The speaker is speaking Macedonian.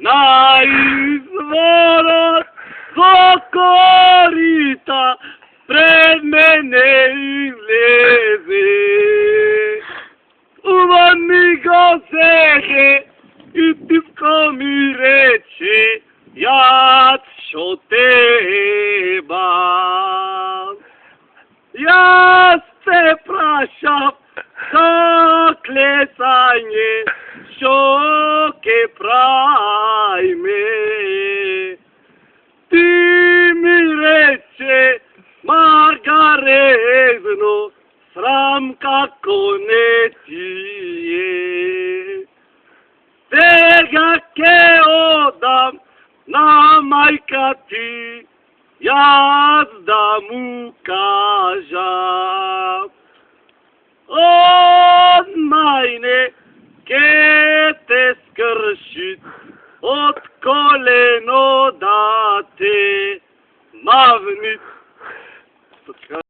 на изворот со корита пред мене излезе. Уван ми го зеде и типко ми рече, јас шо тебам. Јас те прашав за клесање, шо ке прајме. Ти ми рече, Маргарезно, срам како не ти е. Сега ке одам на мајка ти, јас да му кажам. Од мајне ке те скршит, од колено да те мавнит.